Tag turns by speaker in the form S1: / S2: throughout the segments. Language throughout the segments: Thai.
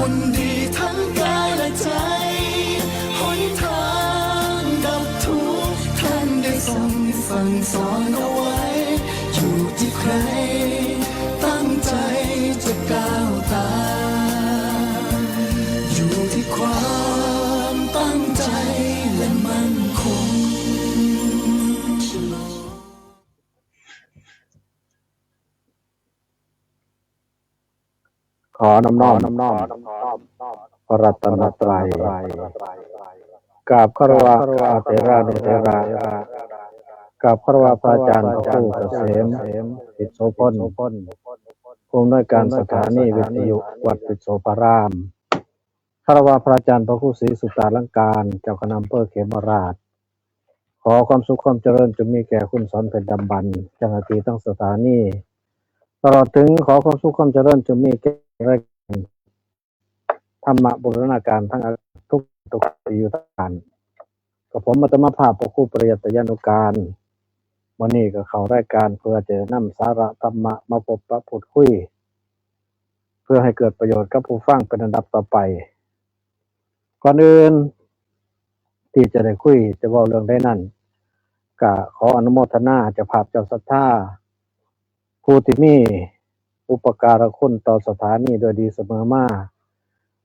S1: คนดีทั้งกายและใจหนทางดับทุกข์ท่านได้ทรงสั่งสอนเอาไว้อยู่ที่ใครตั้งใจจะก้าวตามอยู่ที่ความตั้งใจและมั่นคง
S2: ขอน้อมพระรัตนตรัยกราบคารวะพระเถระนุเถระกราบคารวะพระอาจารย์พระครูเกษมปิโสพลผู้อำนวยการสถานีวิทยุวัดปิโสภารามคารวะพระอาจารย์พระครูศรีสุตตาลังการเจ้าคณะอำเภอเขมราชขอความสุขความเจริญจงมีแก่คุณสอนเพชรดำบรรพ์เจ้าหน้าที่ทั้งสถานีตลอดถึงขอความสุขความเจริญจงมีแก่ธรรมบูรณาการทั้งทุกที่อยู่ทั้งการกับผมมัตมภาพพระครูปริยัติยานุการวันนี้ก็เข้ารายการเพื่อจะนำสาระธรรมะมาพบปะพูดคุยเพื่อให้เกิดประโยชน์กับผู้ฟังเป็นอันดับต่อไปก่อนอื่นที่จะได้คุยจะเว้าเรื่องใดนั้นก็ขออนุโมทนาเจ้าภาพเจ้าศรัทธาผู้ที่มีอุปการะคุณต่อสถานีโดยดีเสมอมา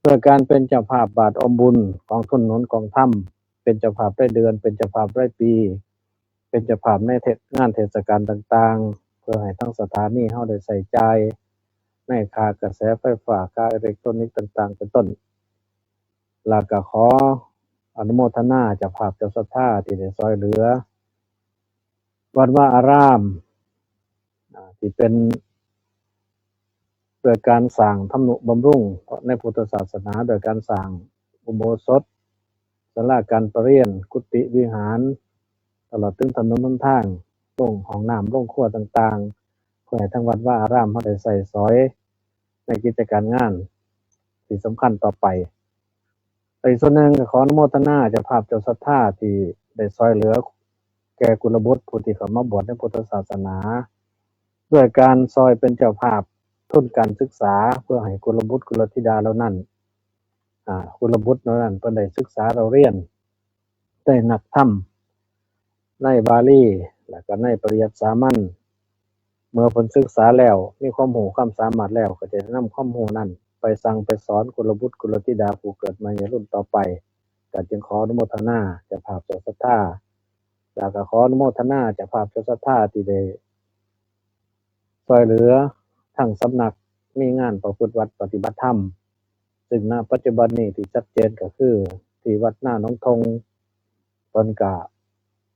S2: เพื่อการเป็นเจ้าภาพบาทอมบุญของทุนหนุนกองธรรมเป็นเจ้าภาพรายเดือนเป็นเจ้าภาพรายปีเป็นเจ้าภาพในงานเทศกาลต่างๆเพื่อให้ทั้งสถานีเฮาได้ใส่ใจในค่ากระแสไฟฟ้าค่าอิเล็กทรอนิกส์ต่างๆเป็นต้นแล้วก็ขออนุโมทนาเจ้าภาพเจ้าศรัทธาที่ได้ช่วยเหลือวัดวาอารามที่เป็นโดยการสร้างทำนุบำรุงในพุทธศาสนาโดยการสร้างอุโบสถศาลาการประเรียนกุฏิวิหารตลอดถึงถนนหนทางโรงห้องน้ำโรงครัวต่างๆเพื่อให้ทั้งวัดวาอารามเฮาได้ใช้สอยในกิจการงานที่สำคัญต่อไปอีกส่วนหนึ่งก็ขออนุโมทนาเจ้าภาพเจ้าศรัทธาที่ได้ช่วยเหลือแก่กุลบุตรผู้ที่เข้ามาบวชในพุทธศาสนาด้วยการช่วยเป็นเจ้าภาพทุนการศึกษาเพื่อให้กุลบุตรกุลธิดาเหล่านั้นกุลบุตรเหล่านั้นเพิ่นได้ศึกษาเราเรียนได้นักธรรมในบาลีแล้วก็ในปริยัติสามัญเมื่อเพิ่นศึกษาแล้วมีความรู้ความสามารถแล้วก็จะนำความรู้นั้นไปสั่งไปสอนกุลบุตรกุลธิดาผู้เกิดใหม่ในรุ่นต่อไปก็จึงขออนุโมทนาเจ้าภาพเจ้าศรัทธาแล้วก็ขออนุโมทนาเจ้าภาพเจ้าศรัทธาที่ได้ช่วยเหลือทั้งสำนักมีงานประพฤติวัดปฏิบัติธรรมซึ่งณปัจจุบันนี้ที่ชัดเจนก็คือที่วัดหน้าหนองทงเพิ่นก็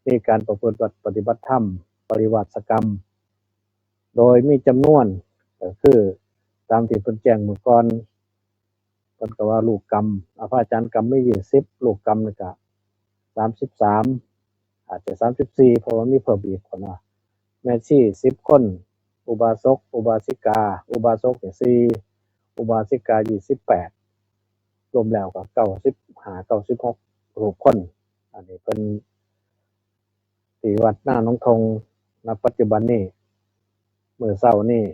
S2: มีการประพฤติวัดปฏิบัติธรรมปริวาสกรรมโดยมีจำนวนก็คือตามที่เพิ่นแจ้งเมื่อก่อนเพิ่นก็ว่าลูกกรรมพระอาจารย์กรรมมี20ลูกกรรมนี่ก็33อาจจะ34เพราะว่ามีเพิ่มอีกคนว่าแม่ชี10คนอุบาสกอุบาสิกาอุบาสกนี่4อุบาสิกา28รวมแล้วก็95 96รูปคนอันนี้เพิ่นที่วัดหน้าหนองทงณปัจจุบันนี้มื้อเช้านี้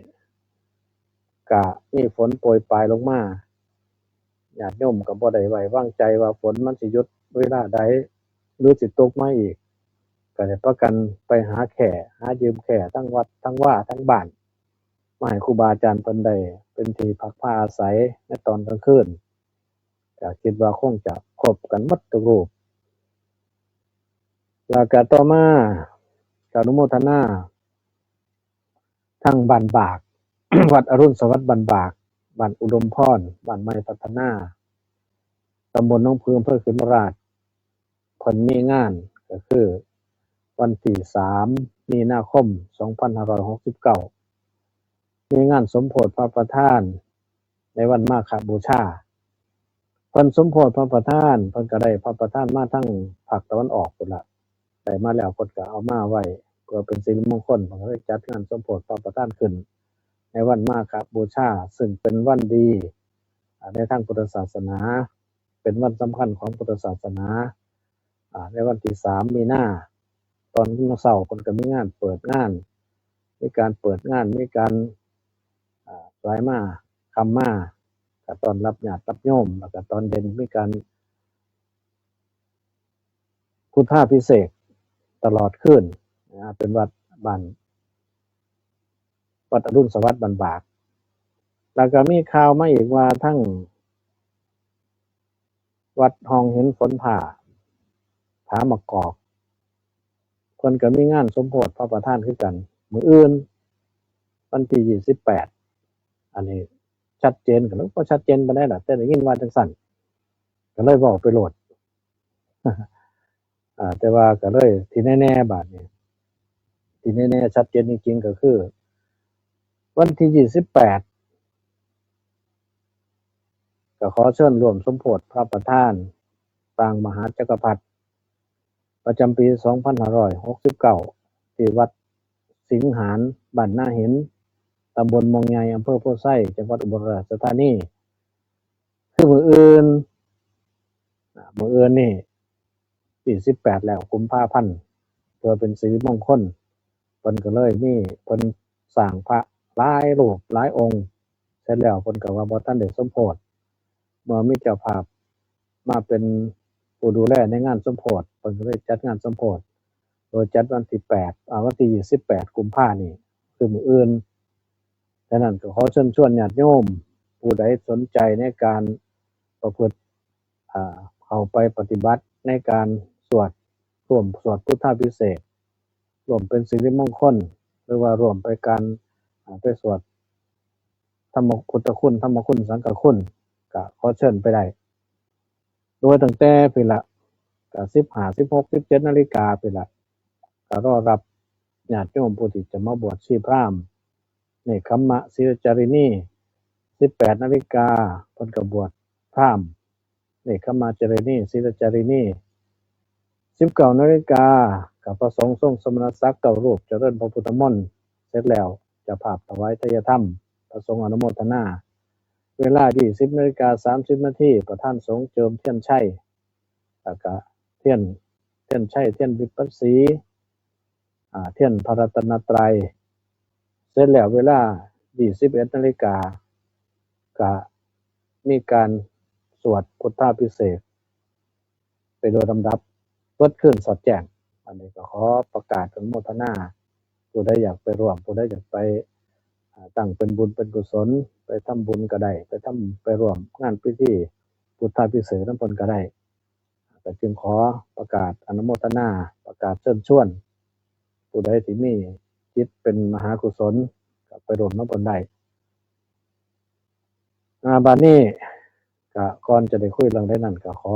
S2: ก็มีฝนโปรยปรายลงมาญาติโยมก็บ่ได้ไว้วางใจว่าฝนมันสิหยุดเวลาใดหรือสิตกมาอีกก็ได้พากันไปหาแข่หายืมแข่ทั้งวัดทั้งว่าทั้งบ้านมาให้ครูบาอาจารย์เพิ่นได้เป็นที่พักผ้าอาศัยในตอนกลางคืนก็คิดว่าคงจะครบกันหมดทุกรูปแล้วก็ต่อมาก็อนุโมทนาทั้งบ้านบาก วัดอรุณสวัสดิ์บ้านบากบ้านอุดมพรบ้านใหม่พัฒนาตำบลหนองผืออำเภอเขมราชเพิ่นมีงานก็คือวันที่3มีนาคม2569มีงานสมโภชพระประธานในวันมาฆบูชาเพิ่นสมโภชพระประธานเพิ่นก็ได้พระประธานมาทั้งภาคตะวันออกพุ่นล่ะได้มาแล้วเพิ่นก็เอามาไว้เพื่อเป็นสิริมงคลเพิ่นก็เลยจัดงานสมโภชพระประธานขึ้นในวันมาฆบูชาซึ่งเป็นวันดีในทางพุทธศาสนาเป็นวันสำคัญของพุทธศาสนาในวันที่3มีนาตอนเช้าเพิ่นก็มีงานเปิดงานมีการเปิดงานมีการสายมาคำมา ก็ตอนรับญาติรับโยมแล้วก็ตอนเย็นมีการพุทธาภิเษกตลอดคืนเป็นวัดบ้านวัดอรุณสวัสดิ์บ้านบากแล้วก็มีข่าวมาอีกว่าทั้งวัดห้องเห็นฝนผ่าผามะกอกเพิ่นก็มีงานสมโภชพระประธานคือกันมื้ออื่นวันที่28อันนี้ชัดเจนก็บ่ชัดเจนปานใดล่ะแต่ได้ยินว่าจังซั่นก็เลยเว้าไปโลด แต่ว่าก็เลยที่แน่ๆบาดนี้ที่แน่ๆชัดเจนจริงๆก็คือวันที่28ก็ขอเชิญร่วมสมโภชพระประธานสร้างมหาจักรพรรดิประจำปี2569ที่วัดสิงหารบ้านนาเห็นตำบลมองใหญ่อำเภอโพธิ์ไซจังหวัดอุบลราชธานีคือมื้ออื่นนี่ที่18แล้วกุมภาพันธ์เพื่อเป็นสิริมงคลเพิ่นก็เลยมีเพิ่นสร้างพระหลายรูปหลายองค์เสร็จแล้วเพิ่นก็ว่าบ่ทันได้สมโภชเมื่อมีเจ้าภาพมาเป็นผู้ดูแลในงานสมโภชเพิ่นก็เลยจัดงานสมโภชโดยจัดวันที่วันที่28กุมภาพันธ์นี้คือมื้ออื่นฉะนั้นก็ขอเชิญชวนญาติโยมผู้ใดสนใจในการประพฤติเข้าไปปฏิบัติในการร่วมสวดพุทธาภิเษกร่วมเป็นสิริมงคลหรือว่าร่วมไปการไปสวดธรรมพุทธคุณธรรมคุณสังฆคุณก็ขอเชิญไปได้โดยตั้งแต่ปีละก็15 16 17นาฬิกาไปละก็รอรับญาติโยมผู้ที่จะมาบวชชีพราหมณ์เนกขัมมะศิรจารินี18นาฬิกาเพิ่นก็บวชพราหมณ์เนกขัมมะจารินีศิรจารินี19นาฬิกากับพระสงฆ์ทรงสมณศักดิ์9รูปเจริญพระพุทธมนต์เสร็จแล้วจะภาพถวายทายธรรมพระสงฆ์อนุโมทนาเวลา20:30 นาทีประธานสงฆ์เจิมเทียนชัยแล้วก็เทียนชัยเทียนวิปัสสีเทียนพระรัตนตรัยเสร็จแล้วเวลา21นาฬิกาก็มีการสวดพุทธาภิเษกไปโดยลำดับเบิดขึ้นสอดแจ้งอันนี้ก็ขอประกาศอนุโมทนาผู้ใดอยากไปร่วมผู้ใดอยากไปตั้งเป็นบุญเป็นกุศลไปทำบุญก็ได้ไปร่วมงานพิธีพุทธาภิเษกนำเพิ่นก็ได้ก็จึงขอประกาศอนุโมทนาประกาศเชิญชวนผู้ใดที่มีจิตเป็นมหากุศลก็ไปร่วมนำเพิ่นได้บัดนี้ก็ก่อนจะได้คุยเรื่องใดนั้นก็ขอ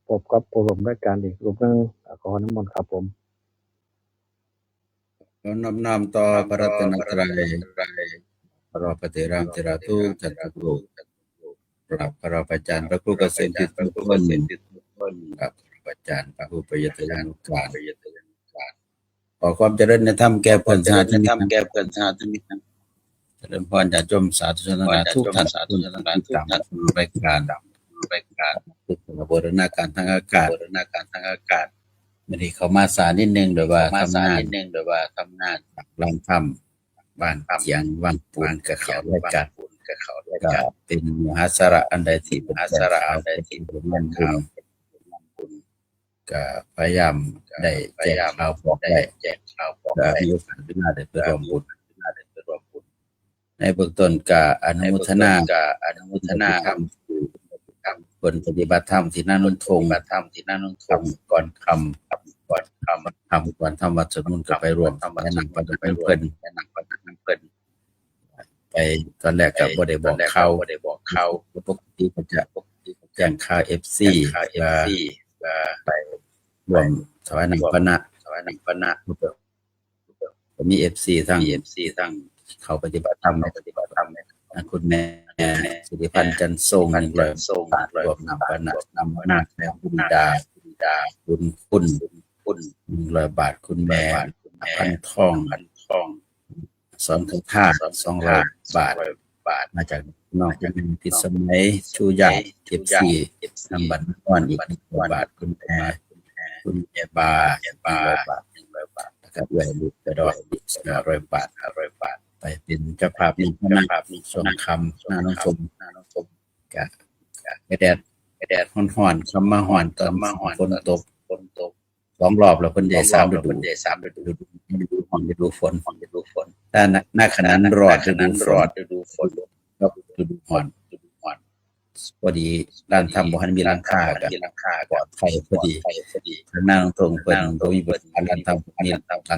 S2: พบกับผู้ร่วมรายการอีกรูปหนึ่งขอน้ำมนต์ครับผม
S3: ขอน้อมต่อพระรัตนตรัยพระปฏิรามติราทุกจันทกุปรับพระประจันทร์พระผู้เกษมทิศทุกคนกับพระประจันทร์พระผู้ประยุทธญาณการขอความเจริญในธรรมแก่เพื่อนสาธุนิกเจริญพรญาติโยมสาธุชนทุกท่านทุกท่านตามรายการทุกบูรณาการทางอากาศไม่ได้เข้ามาสารนิดนึงโดยว่าทำงานลองทำบ้านเสียงวังปูนกับเขารายการก็เป็นมหาสาระอันใดที่เป็นมันก็พยายามได้แจกข่าวบอกได้ก็มีโอกาสเวลาได้ไปร่วมบุญในเบื้องต้นก็อนุโมทนาคนปฏิบัติธรรมที่นั่นนนทงก่อนคำก่อนทำวัดสวดมนต์ก็ไปร่วมแนะนำกันเพิ่นไปตอนแรกก็บ่ได้บอกข่าวปกติก็จะแจ้งข่าว FC ว่าไปร่วมถวายน้ำปนะก็มี FC ทั้งเขาปฏิบัติธรรมคุณแม่สิริพันธ์จันทร์ทรง100 บาทรวมน้ำปนะน้ำนาคแล้วคุณดาคุณ100 บาทคุณแม่พันทองสอนคือค่า200 บาทมาจากนอกจากนั้นพิสมัยชูยา14นำบัตรก่อนอีก100 บาทคุณแม่บา100 บาทนะครับด้วยลูกกระดอกอีก500 บาทไปเป็นเจ้าภาพนิพนธ์ทรงคำหน้าน้องชมก็ ก็แดดร้อนๆคำมาร้อนตอนฝนตก2 รอบแล้วเพิ่นได้3 ฤดูร้อนฤดูฝนถ้าณขณะนั้นร้อนฤดูฝนกับฤดูร้อนพอดีร้านทำบ่ทันมีหลังคาก็ปลอดภัยพอดีทางหน้าตรงเพิ่นบ่มีบริการร้านทำมีหลังคา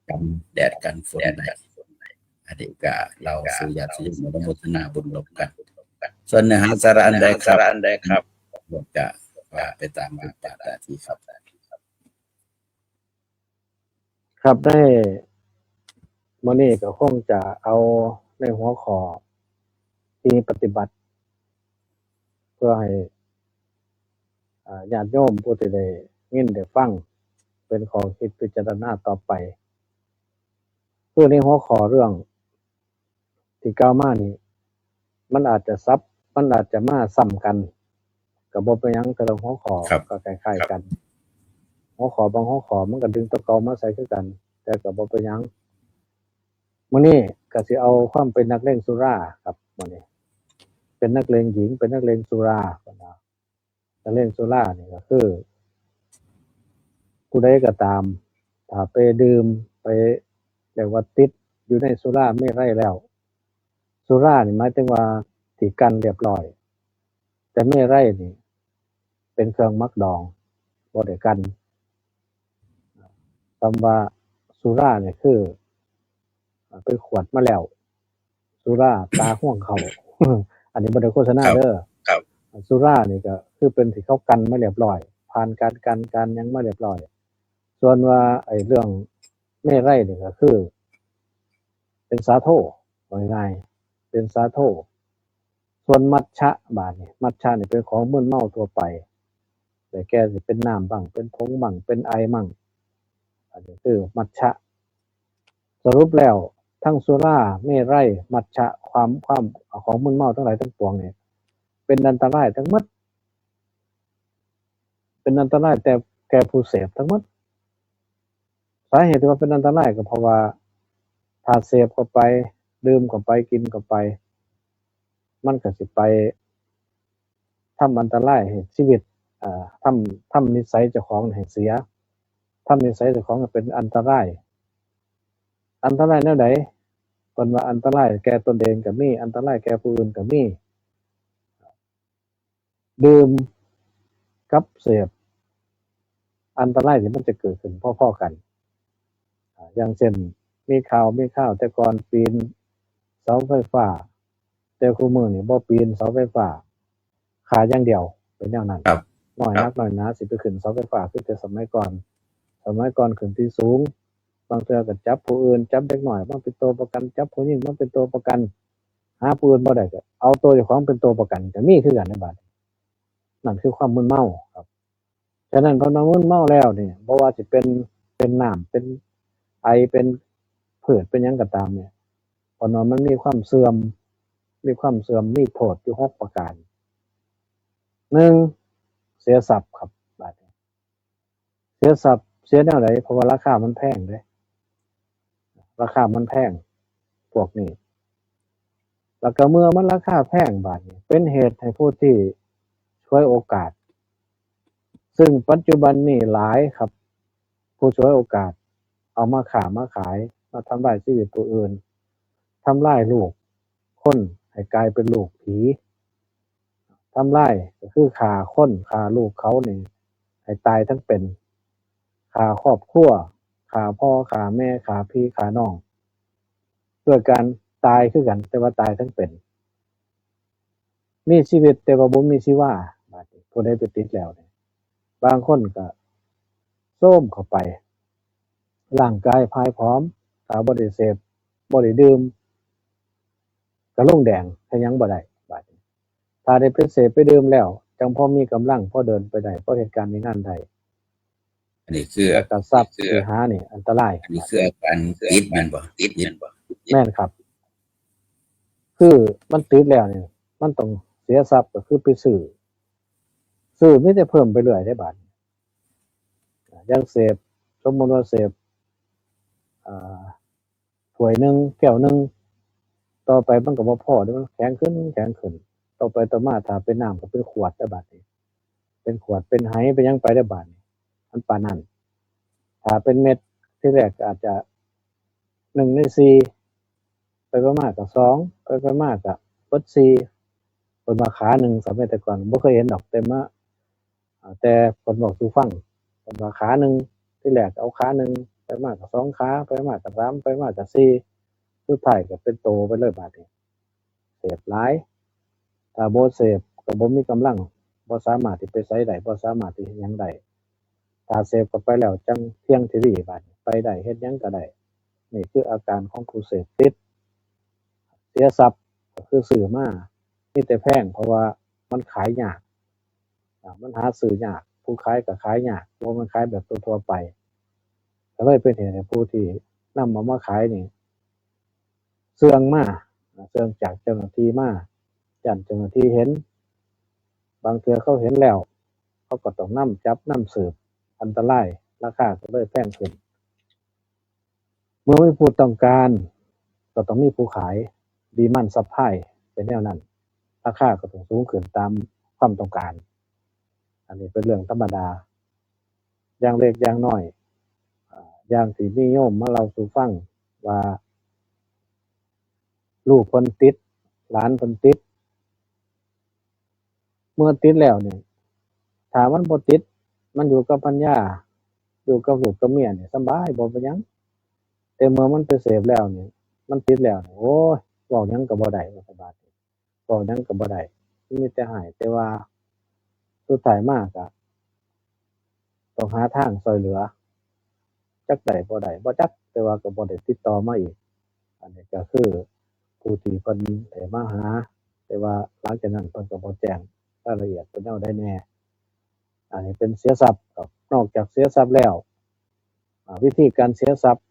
S3: กันแดดกันฝนได้อันนี้ก็เราสู่ญาติโยมอนุโมทนาบุญร่วมกันส่วนเนื้อหาสาระอันใดครับก็ว่าไปตามบุญตามหน้าที่ครับ
S2: ครับได้มื้อนี้ก็คงจะเอาในหัวข้อที่ปฏิบัติ เพื่อให้ญาติโยมผู้ที่ได้ยินได้ฟังเป็นข้อคิดพิจารณาต่อไปคือในหัวข้อเรื่องที่กล่าวมานี้มันอาจจะมาซ้ำกันก็บ่เป็นหยังแต่ละหัวข้อ
S3: ครับ
S2: ก็คล้ายๆกันหัวข้อบางหัวข้อมันก็ดึงตัวเก่ามาใส่คือกัน แต่ก็บ่เป็นหยังมื้อนี้ก็สิเอาความเป็นนักเลงสุราครับมื้อนี้เป็นนักเลงหญิงเป็นนักเลงสุราพุ่นน่ะนักเลงสุรานี่ก็คือผู้ใดก็ตามถ้าไปดื่มไปเรียกว่าติดอยู่ในสุราไม่ไรแล้วสุรานี่หมายถึงว่าที่กันเรียบร้อยแต่ไม่ไรนี่เป็นเครื่องมักดองบ่ได้กันคำว่าสุราเนี่ยคือไปขวดมาแล้วสุราตาห่วงเขา อันนี้บ่ได้โฆษณาเด้อสุรานี่ก็คือเป็นที่เขากันมาเรียบร้อยผ่านการกันยังมาเรียบร้อยส่วนว่าไอ้เรื่องไม่ไรนี่ก็คือเป็นสาโทว่าง่ายๆเป็นสาโทส่วนมัทฉะบาดนี่มัทฉะนี่เป็นของมึนเมาทั่วไปแต่แกสิเป็นน้ำบ้างเป็นผงบ้างเป็นไอบ้างอันนี้คือมัทฉะสรุปแล้วทั้งสุราเมรัยมัทฉะความของมึนเมาทั้งหลายทั้งปวงเนี่ยเป็นอันตรายทั้งหมดเป็นอันตรายแต่แก่ผู้เสพทั้งหมดสาเหตุที่ว่าเป็นอันตรายก็เพราะว่าถ้าเสพเข้าไปดื่มเข้าไปกินเข้าไปมันก็สิไปทำอันตรายให้ชีวิตทำนิสัยเจ้าของให้เสียทำนิสัยเจ้าของให้เป็นอันตรายแนวใดเพิ่นว่าอันตรายแก่ตนเองก็มีอันตรายแก่ผู้อื่นก็มีดื่มกับเสพอันตรายที่มันจะเกิดขึ้นพอๆกันอย่างเช่นมีข่าวแต่ก่อนปีนเสาไฟฟ้าแต่คุมื้อนี่บ่ปีนเสาไฟฟ้าขาอย่างเดียวเป็นแนวนั้น
S3: ครับ
S2: น้อยนักน้อยหนาสิไปขึ้นเสาไฟฟ้าคือแต่สมัยก่อนขึ้นที่สูงบางเทื่อก็จับผู้อื่นจับเด็กน้อยมาเป็นตัวประกันจับผู้หญิงมาเป็นตัวประกันหาผู้อื่นบ่ได้ก็เอาตัวเจ้าของเป็นตัวประกันก็มีคือกันในบัดนั่นคือความมึนเมาครับฉะนั้นพอมึนเมาแล้วนี่บ่ว่าสิเป็นน้ำเป็นไอเป็นพืชเป็นหยังก็ตามเนี่ยพอมันมีความเสื่อมมีโทษอยู่6ประการ1เสียทรัพย์ครับบาดนี้เสียทรัพย์เสียแนวใดเพราะว่าราคามันแพงเด้ราคามันแพงพวกนี้แล้วก็เมื่อมันราคาแพงบาดนี้เป็นเหตุให้ผู้ที่ฉวยโอกาสซึ่งปัจจุบันนี้หลายครับผู้ฉวยโอกาสเอามาค้ามาขายมาทำลายชีวิตผู้อื่นทำลายลูกคนให้กลายเป็นลูกผีทำลายก็คือฆ่าคนฆ่าลูกเขานี่ให้ตายทั้งเป็นฆ่าครอบครัวฆ่าพ่อฆ่าแม่ฆ่าพี่ฆ่าน้องด้วยการตายคือกันแต่ว่าตายทั้งเป็นมีชีวิตแต่ว่าบ่มีชีวาบาดนี้ผู้ใดไปติดแล้วเนี่ยบางคนก็โทรมเข้าไปร่างกายพายพร้อมถ้าบ่ได้เสพบ่ได้ดื่มก็ลงแดงถ้ายังบ่ได้บาดนี้ถ้าได้ไปเสพไปดื่มแล้วจังพอมีกำลังพอเดินไปได้พอเฮ็ดการในงานได้
S3: อันนี้คือ
S2: แล้วก็ทรัพย์ที่หานี่อันตราย
S3: อันนี้คืออาการติดแม่นบ่
S2: แม่นครับ คือมันติดแล้วเนี่ยมันต้องเสียทรัพย์ก็คือไปซื้อมีแต่เพิ่มไปเรื่อยได้บาดอย่างเสพสมมุติว่าเสพถ้วยหนึงแก้วหนึงต่อไปมันก็บ่พอเด้อมันแข็งขึ้น ต่อไปต่อมาถ้าเป็นน้ำก็เป็นขวดได้บาดนี้เป็นขวดเป็นไหเป็นหยังไปได้บาดนี้มันปานนั้นถ้าเป็นเม็ดที่แรกก็อาจจะ1ใน4ไปประมาณก็2ไปประมาณก็เบิด4เพิ่นว่าขาหนึ่งสมัยแต่ก่อนบ่เคยเห็นดอกแต่เพิ่นบอกสู่ฟังเพิ่นว่าขาหนึ่งที่แรกเอาขาหนึ่งไปมากก็2ขาไปมากก็3ไปมากก็4สุดท้ายก็เป็นโตไปเลยบาดนี้เสพหลายถ้าบ่เสพก็บ่มีกำลังบ่สามารถที่ไปไสได้บ่สามารถที่เฮ็ดหยังได้ถ้าเสพเข้าไปแล้วจังเที่ยงทีรีบาดนี้ไปได้เฮ็ดหยังก็ได้นี่คืออาการของผู้เสพติดเสียทรัพย์ก็คือซื้อมามีแต่แพงเพราะว่ามันขายยากมันหาซื้อยากผู้ขายก็ขายยากบ่แม่นขายแบบทั่วๆไปก็เลยเป็นเหตุให้ผู้ที่นำเอามาขายนี่เสื่องมาเสื่องจากเจ้าหน้าที่มาย้านเจ้าหน้าที่เห็นบางเทื่อเขาเห็นแล้วเขาก็ต้องนำจับนำสืบอันตรายราคาก็เลยแพงขึ้นเมื่อมีผู้ต้องการก็ต้องมีผู้ขายdemand supply เป็นแนวนั้นราคาก็ต้องสูงขึ้นตามความต้องการอันนี้เป็นเรื่องธรรมดาอย่างเล็กอย่างน้อยอย่างที่นิยมมาเล่าสู่ฟังว่าลูกเพิ่นติดหลานเพิ่นติดเมื่อติดแล้วนี่ถ้ามันบ่ติดมันอยู่กับภรรยาอยู่กับลูกกับเมียนี่สำบายบ่เป็นหยังแต่เมื่อมันไปเสพแล้วนี่มันติดแล้วนี่โอ้ยเว้าหยังก็บ่ได้ว่าซั่นบาดนี้เว้าหยังก็บ่ได้มีแต่ให้แต่ว่าสุดท้ายมาก็ต้องหาทางช่วยเหลือจักได้บ่ได้บ่จักแต่ว่าก็บ่ได้ติดต่อมาอีกอันนี้ก็คือผู้ที่เพิ่นได้มาหาแต่ว่าหลังจากนั้นเพิ่นก็บ่แจ้งรายละเอียดเป็นแนวใดแน่อันนี้เป็นเสียทรัพย์ครับนอกจากเสียทรัพย์แล้ววิธีการเสียทรัพย์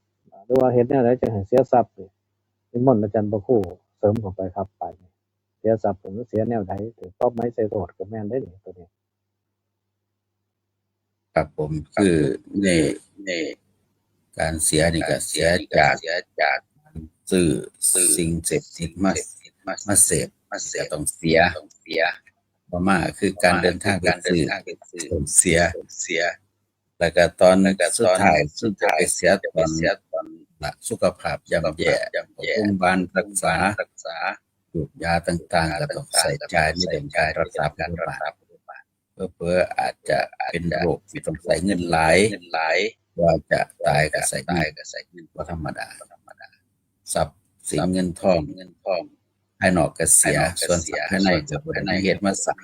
S2: หรือว่าเฮ็ดแนวใดจังให้เสียทรัพย์นี่นิมนต์อาจารย์พระครูเสริมเข้าไปครับไปเสียทรัพย์มันเสียแนวใดถือปรับไม้ใส่โทษก็แม่นได้นี่ตัวนี้
S3: ครับผมคือในการเสียนี่ก็เสียจากซื้อสิ่งเสพติดมาเสพก็ต้องเสียต่อมาคือการเดินทางไปซื้อเสียแล้วก็ตอนสุดท้ายไปเสียตอนสุขภาพย่ำแย่โรงพยาบาลรักษายูกยาต่างๆก็ต้องใส่ใจในเรื่องการรักษาพยาบาลเพื่ออาจจะเป็นโรคที่ต้องใส่เงินหลายว่าจะตายก็ใส่เงินบ่ธรรมดาทรัพย์สินเงินทองภายนอกก็เสียส่วนภายในก็บ่ได้เหตุมาสัก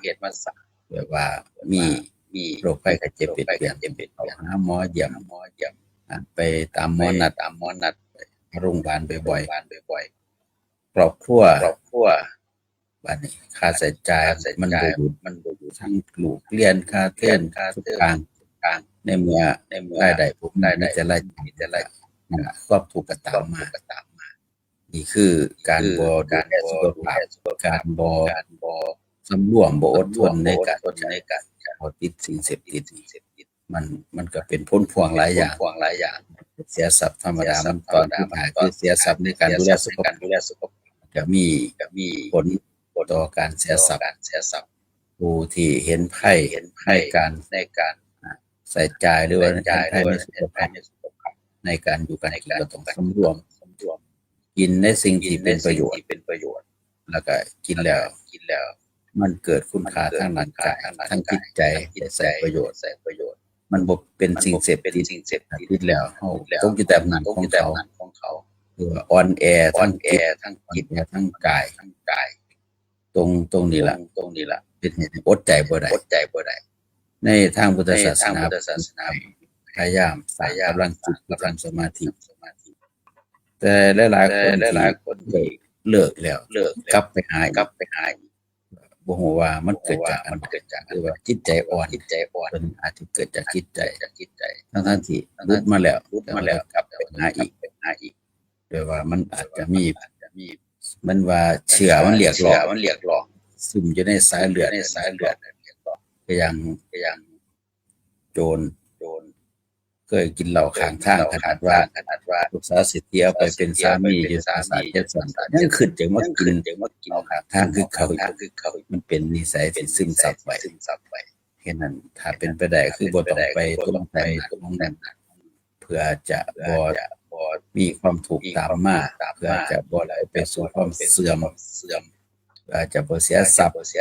S3: แบบว่ามีโรคภัยไข้เจ็บเปลี่ยนเอาหาหมอเยี่ยมไปตามหมอนัดโรงพยาบาลบ่อยๆครอบครัวบัดนี้ค่าใช้จ่ายมันบ่อยู่ทั้งลูกเรียนค่าเทอมทุกอย่างในเมื่อรายได้ผมมีแต่รายจ่ายความทุกข์ก็ตามมานี่คือการบ่ดูแลสุขภาพการบ่สำรวมบ่อดทนในการบ่ติดสิ่งเสพติดมันก็เป็นผลพวงหลายอย่างเสียทรัพย์ธรรมดามันตอนที่หาคือเสียทรัพย์ในการดูแลสุขภาพก็มีผลต่อการเสียทรัพย์ผู้ที่เห็นภัยในการใส่ใจหรือว่าในภัยในสุขภาพในการอยู่กันกินก็ต้องสำรวมกินในสิ่งที่เป็นประโยชน์แล้วก็กินแล้วมันเกิดคุณค่าทางร่างกายทางจิตใจใส่ประโยชน์มันบ่เป็นสิ่งเสพติดแล้วเฮาต้องอยู่แต่อำนาจของเขาคือว่าอ่อนแอทั้งจิตทั้งกายตรงนี้ล่ะเป็นเหตุให้อดใจบ่ได้ในทางพุทธศาสนาพยายามกำลังจิตกำลังสมาธิแต่หลายคนเลิกแล้วกลับไปหาบ่ฮู้ว่ามันเกิดจากหรือว่าจิตใจอ่อนเพิ่นอาจจะเกิดจากจิตใจทั้งที่หลุดมาแล้วกลับไปหาอีกโดยว่ามันอาจจะมีมันว่าเชื้อมันเรียกร้องซึมอยู่ในสายเลือดก็ยังโจรเค เคยกินเหล้าข้างทางขนาดว่าลูกสาวเศรษฐีเอาไปเป็นสามีอยู่ปราสาทเจ็ดสันยังขึ้นจังว่ากินเหล้าข้างทางคือเขามันเป็นนิสัยที่ซึมซับไว้แค่นั้นถ้าเป็นไปได้คือบ่ต้องไปต้องแต่งของนั้นเพื่อจะบ่มีความถูกข์ตามมาเพื่อจะบ่ไหลไปสู่ความเสื่อมเพื่อจะบ่เสียทรัพย์บ่เสี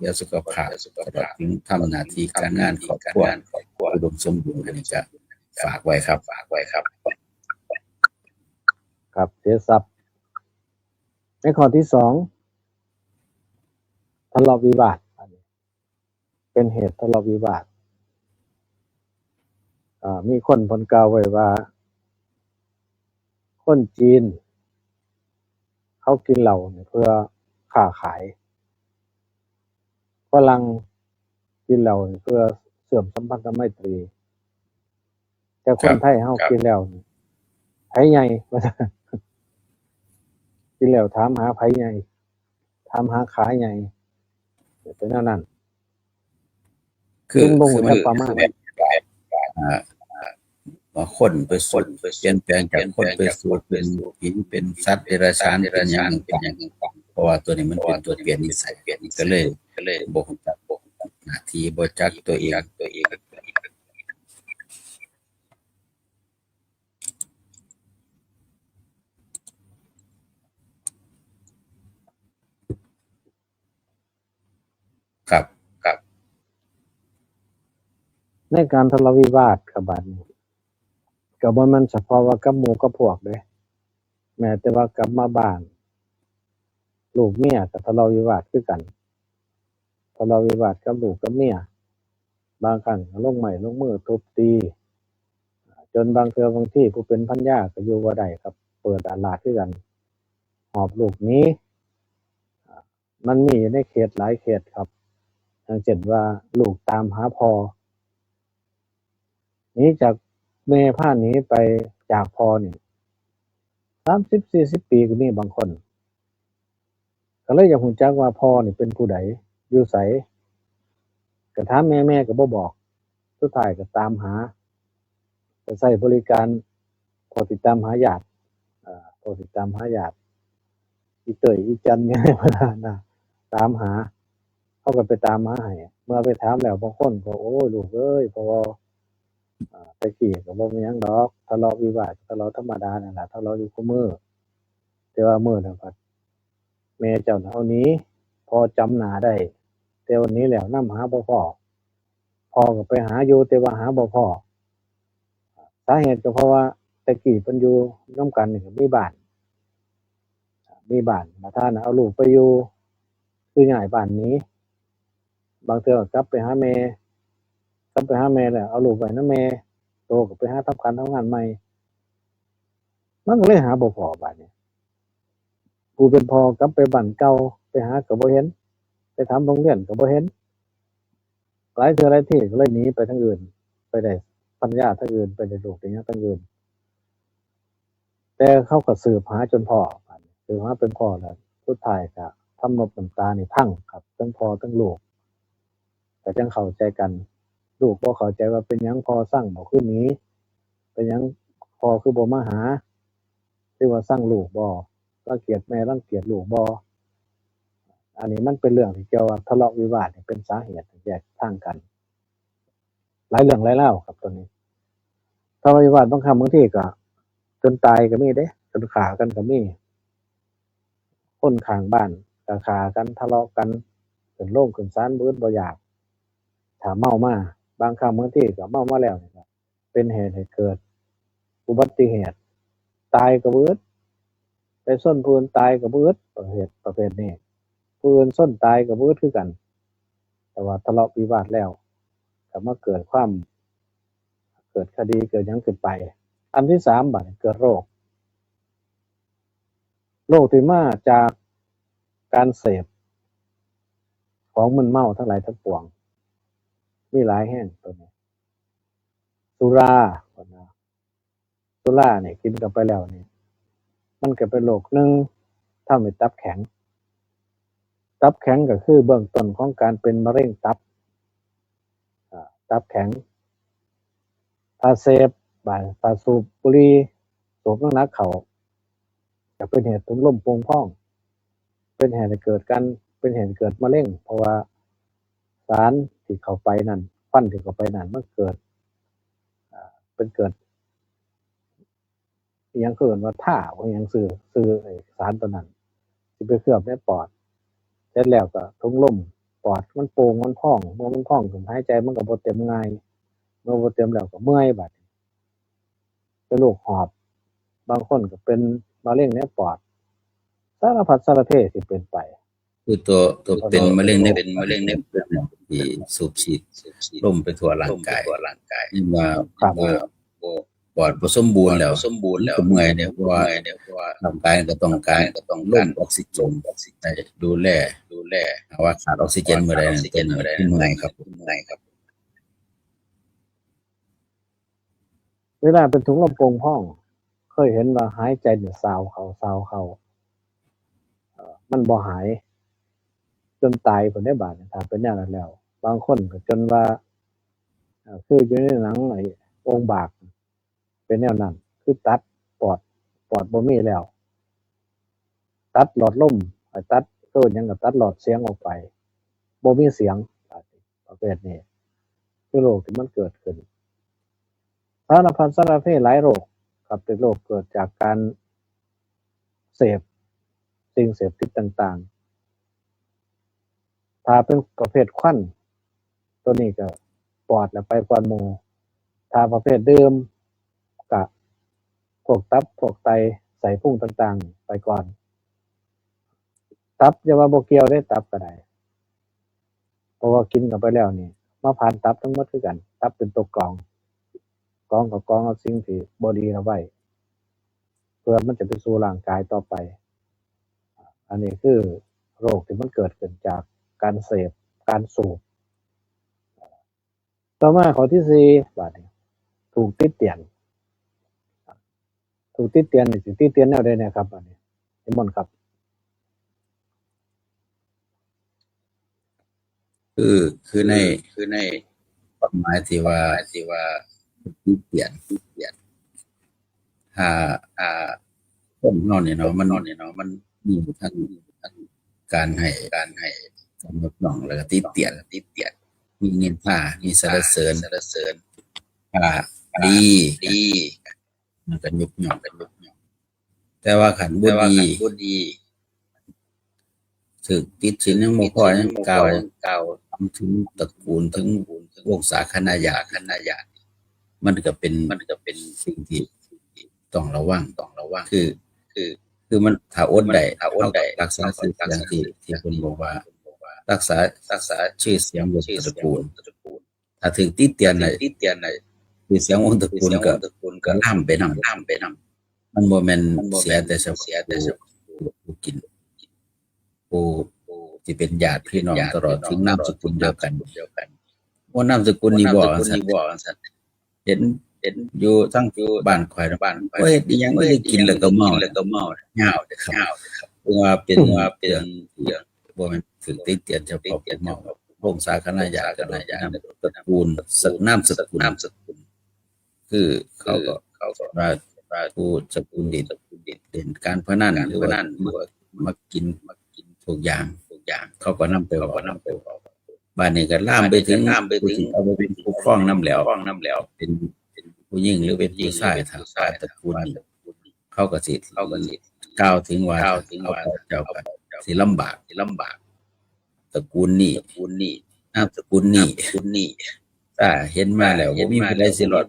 S3: ยสุขภาพตลอดถึงทำหน้าที่การงานครอบครัวอุดมสมบูรณ์อันนี้จะฝากไว้ครับ
S2: ครับเสียทรัพย์ในข้อที่สองทะเลาะวิวาทอันนี้เป็นเหตุทะเลาะวิวาทมีคนเพิ่นกล่าวไว้ว่าคนจีนเขากินเหล้าเนี่ยเพื่อค้าขายฝรั่งกินเหล้าเนี่ยเพื่อเสริมสัมพันธไมตรีแต่คนไทยเฮากินแล้วนี่ไผใหญ่ว่าซั่นกินแล้วถามหาไผใหญ่ถามหาขาใหญ่เป็นแนวนั้น
S3: คือ
S2: บ่ฮู้จักประมาณ
S3: ว่าคนไปสู่เปลี่ยนแปลงจากคนไปสู่เป็นหินเป็นสัตว์เดรัจฉานเป็นหยังเพราะว่าตัวนี้มันเป็นตัวเปลี่ยนนิสัยก็เลยบ่ฮู้จักหน้าที่บ่จักตัวเองครับ
S2: ในการทะเลาะวิวาทกับบัดนี้ก็บ่แม่นเฉพาะว่ากับหมู่กับพวกเด้แม้แต่ว่ากลับมาบ้านลูกเมียก็ทะเลาะวิวาทคือกันทะเลาะวิวาทกับลูกกับเมียบางครั้งก็ลงไม้ลงมือทุบตีจนบางเทื่อบางทีผู้เป็นภรรยาก็อยู่บ่ได้ครับเปิดอาลาดคือกันหอบลูกหนีมันมีอยู่ในเขตหลายเขตครับอย่างเช่นว่าลูกตามหาพ่อหนีจากแม่พาหนีไปจากพ่อนี่30-40 ปีก็มีบางคนก็เลยอยากรู้จักว่าพ่อนี่เป็นผู้ใดอยู่ไสก็ถามแม่ก็บ่บอกสุดท้ายก็ตามหาก็ใช้บริการพอติดตามหาญาติพอติดตามหาญาติอีเตยอีจันเนี่ย เวลาน่ะตามหาเขาก็ไปตามหาให้เมื่อไปถามแล้วบางคนก็โอ้ยลูกเอ้ยพอแต่กี้ก็บ่มีหยังดอกทะเลาะวิวาททะเลาะธรรมดานั่นล่ะทะเลาะอยู่คุมื้อแต่ว่ามื้อนั้นพัดแม่เจ้าน่ะเอาหนีพอจำหน้าได้แต่วันนี้แล้วนำหาบ่พ้อพ่อก็ไปหาอยู่แต่ว่าหาบ่พ้อสาเหตุก็เพราะว่าแต่กี้เพิ่นอยู่นำกันนี่ก็มีบ้านบัดท่าน่ะเอาลูกไปอยู่คือย้ายบ้านหนีบางเทื่อก็กลับไปหาแม่แล้วเอาลูกไว้นำแม่โตก็ไปหาทำการทำงานใหม่มันก็เลยหาบ่พ้อบัดนี้ผู้เป็นพ่อกลับไปบ้านเก่าไปหาก็บ่เห็นไปถามโรงเรียนก็บ่เห็นหลายเทื่อหลายที่ก็เลยหนีไปทางอื่นไปได้ภรรยาทางอื่นไปได้ลูกได้หยังทางอื่นแต่เขาก็สืบหาจนพ้อบัดนี้สืบหาเป็นพ้อแล้วสุดท้ายก็ทำนบน้ำตานี่พังครับทั้งพ่อทั้งลูกก็จังเข้าใจกันลูกบ่เข้าใจว่าเป็นหยังพ่อสั่งบ่คือหนีเป็นหยังพ่อคือบ่มาหาหรือว่าสั่งลูกบ่รังเกียจแม่รังเกียจลูกบ่อันนี้มันเป็นเรื่องที่เกี่ยวกับทะเลาะวิวาทนี่เป็นสาเหตุที่แยกทางกันหลายเรื่องหลายราวครับตัวนี้ทะเลาะวิวาทบางครั้งบางทีก็จนตายก็มีเด้จนฆ่ากันก็มีคนข้างบ้านก็ฆ่ากันทะเลาะกันขึ้นโรงขึ้นศาลบ่อึดบ่อยากถ้าเมามาบางครั้งบางทีก็เมามาแล้วนี่ก็เป็นเหตุให้เกิดอุบัติเหตุตายก็บ่อึดไปชนผู้อื่นตายก็บ่อึดประเภทนี้ผู้อื่นชนตายก็บ่อึดคือกันแต่ว่าทะเลาะวิวาทแล้วก็มาเกิดคดีเกิดหยังขึ้นไปอันที่3บัดนี้เกิดโรคที่มาจากการเสพของมึนเมาทั้งหลายทั้งปวงมีหลายแห่งตัวนี้สุรานี่กินเข้าไปแล้วนี่มันก็เป็นโรคหนึ่งทำให้ตับแข็งก็คือเบื้องต้นของการเป็นมะเร็งตับตับแข็ง ถ้าเสพถ้าสูบบุหรี่สูบหนักๆเข้าจะเป็นเหตุถุงลมโป่งพองเป็นเหตุให้เกิดมะเร็งเพราะว่าสารที่เข้าไปนั่นควันที่เข้าไปนั่นมันเกิดเป็นเกิดอิหยังเกิดว่าท่าว่าอิหยังซื้อไอ้สารตัวนั้นสิไปเคลือบในปอดเสร็จแล้วก็ถุงลมปอดมันโป่งมันพองเมื่อมันพองขึ้นหายใจมันก็บ่เต็มง่ายเมื่อบ่เต็มแล้วก็เมื่อยบัดเป็นโรคหอบบางคนก็เป็นมะเร็งในปอดสารพัดสารเพที่เป็นไป
S3: คือตัวเป็นมะเร็งในปอดที่สูบฉีดลมไปทั่วร่างกายนี่ว่าปอดบ่สมบูรณ์แล้วก็เมื่อยเนี่ยเพราะว่าร่างกายก็ต้องการลมออกซิเจนให้ดูแลว่าขาดออกซิเจนเมื่อใดนั่นเป็นเมื่อยครับ
S2: เวลาเป็นถุงลมโป่งพองเคยเห็นว่าหายใจเนี่ยซาวเขามันบ่หายจนตายผลได้บาดถ้าเป็นอย่างนั้นแล้วบางคนก็จนว่าคืออยู่ในหนังไอ้องค์บากเป็นแนวนั้นคือตัดปอดบ่มีแล้ว ตัดหลอดลมตัดหยังก็ตัดหลอดเสียงออกไปบ่มีเสียงประเภทนี้คือโรคที่มันเกิดขึ้นสารพัดสารเพหลายโรคครับเป็นโรคเกิดจากการเสพสิ่งเสพติดต่างๆถ้าเป็นประเภทควันตัวนี้ก็ปอดแล้วไปก่อนหมู่ถ้าประเภทดื่มก็พวกตับพวกไตใส่พุงต่างๆไปก่อนตับอย่าว่าบ่เกี่ยวได้ตับก็ได้เพราะว่ากินเข้าไปแล้วนี่มาผ่านตับทั้งหมดคือกันตับเป็นตัวกรองเอาสิ่งที่บ่ดีเอาไว้เพื่อมันจะไปสู่ร่างกายต่อไปอันนี้คือโรคที่มันเกิดขึ้นจากการเสพการสูบต่อมาข้อที่4บัดนี้ถูกติดเตียนนี่สิติดเตียนแนวใดแน่ครับอันนี้นิมนต์ครับ
S3: คือในความหมายที่ว่าติดเปลี่ยนถ้าคนเฮานี่เนาะมันมีทั้งการให้การยกย่องแล้วก็ติดเตียนมีนินทามีสรรเสริญดีมันก็ยกย่องแต่ว่าขันบ่ดีถึกติดศีลยังบ่พอยังกล่าวถึงตระกูลถึงวงศาคณาญาติมันก็เป็นสิ่งที่ต้องระวังคือมันถ้าอดได้รักษาชื่อเสียงที่เพิ่นบอกว่ารักษาชื่อเสียงวงตระกูลถ้าถึงติดเตียนได้ชื่อเสียงวงตระกูลก็ล่ำไปนำมันบ่แม่นเสียแต่เฉพาะผู้กินผู้ที่เป็นญาติพี่น้องตลอดถึงนามสกุลเดียวกันว่านามสกุลนี้บ่ซั่นเห็นอยู่ทั้งบ้านข่อยบ่เฮ็ดอีหยังบ่ได้กินแล้วก็เมาเหงาเด้อครับเพราะว่าเป็นบ่แม่นถึงติดเตียนเฉพาะผู้เมาวงศาคณาญาติตระกูลนามสกุลคือเขาก็ว่าผู้สกุลดิเล่นการพนันหรือว่ามากินทุกอย่างเขาก็นำไปบ้านนี้ก็ลามไปถึงเอาไปเป็นผู้ครองนำแล้วเป็นผู้หญิงหรือเป็นผู้ชายทางตระกูลเขาก็สิกล่าวถึงว่าเจ้าก็สิลำบากตระกูลนี้นามสกุลนี้ถ้าเห็นมาแล้วบ่มีผู้ใดสิรอด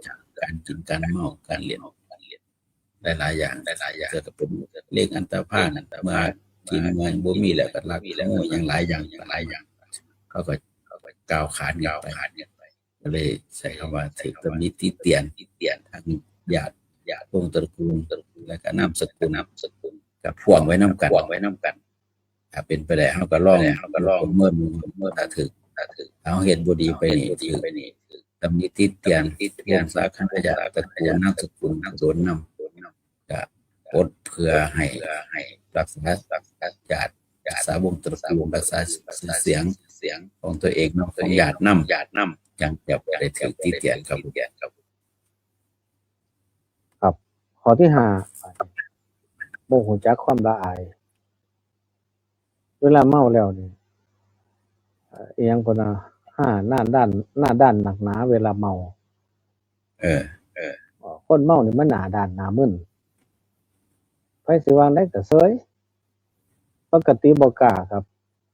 S3: จากการกินการเมาการเล่นหลายๆอย่างก็เป็นเลขอันตรพาลเมื่อกินเงินบ่มีแล้วก็ลักขโมยอย่างหลายอย่างเขาก็กล่าวขานกันไปก็เลยใช้คำว่าถึกตำหนิติเตียนทั้งญาติวงตระกูลแล้วก็นามสกุลกับพ่วงไว้นำกันถ้าเป็นไปได้เฮาก็ลองเมื่อถ้าถึกเฮาเฮ็ดบ่ดีไปนี่ตำหนิติเตียนวงศาคณาญาติตระกูลนามสกุลโดนนำก็อดเพื่อให้รักษาญาติรักษาวงตระกูลรักษาเสียงของตัวเองเนาะของญาตินำ จังจะบ่ได้ถูกติเตียนครับผม
S2: ครับข้อที่ห้าบ่รู้จักความละอาย เวลาเมาแล้วนี่อิหยังพุ่นน่ะหน้าด้านหนักหนาเวลาเมา
S3: เออ
S2: คนเมานี่มันหน้าด้านหน้ามึนไผสิว่าจั่งใดก็เฉยปกติบ่กล้าครับ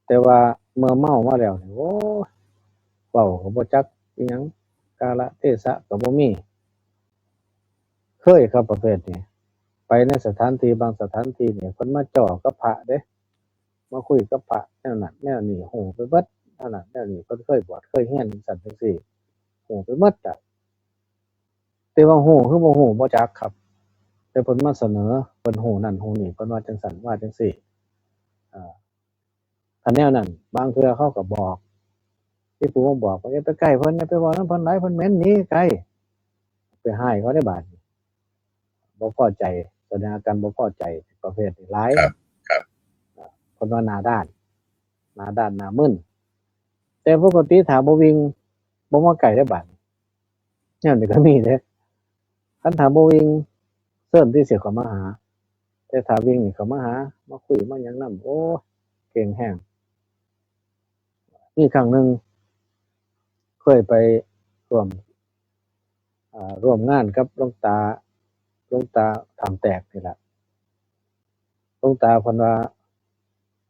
S2: แต่ว่าเมื่อเมามาแล้วนี่โอ้ยเว้าก็บ่จักอิหยังกาลเทศะก็บ่มีเคยครับประเภทนี้ไปในสถานที่บางสถานที่นี่เพิ่นมาจ้อกับพระเด้มาคุยกับพระแนวนั้นแนวนี้ฮู้ไปเบิดอันนั้นแนวนี้เพิ่นเคยบวชเคยเรียนจังซั่นจังซี่ฮู้ไปหมดอะ แต่ว่าฮู้คือบ่ฮู้บ่จักครับ แต่เพิ่นมาเสนอเพิ่นฮู้นั่นฮู้นี่เพิ่นว่าจังซั่นว่าจังซี่อ่าคันแนวนั้นบางเทื่อเขาก็บอกที่ผู้มาบอกว่าอย่าไปใกล้เพิ่นอย่าไปเว้านำเพิ่นหลายเพิ่นเหม็นหนีไกลไปร้ายเขาได้บาดนี้บ่พอใจแสดงอาการบ่พอใจประเภทนี้หลาย
S3: ครับ
S2: เพิ่นว่าหน้าด้านหน้ามึนแต่ปกติถ้าบ่วิ่งบ่มาใกล้ได้บาดนี้แนวนี้ก็มีเด้คันถ้าบ่วิ่งเชิญที่สิเข้ามาหา แต่ถ้าวิ่งนี่เข้ามาหามาคุยมาหยังนำโอ้ยเก่งแรงมีครั้งหนึ่งเคยไปร่วมร่วมงานกับหลวงตาถ้ำแตกนี่ล่ะหลวงตาเพิ่นว่า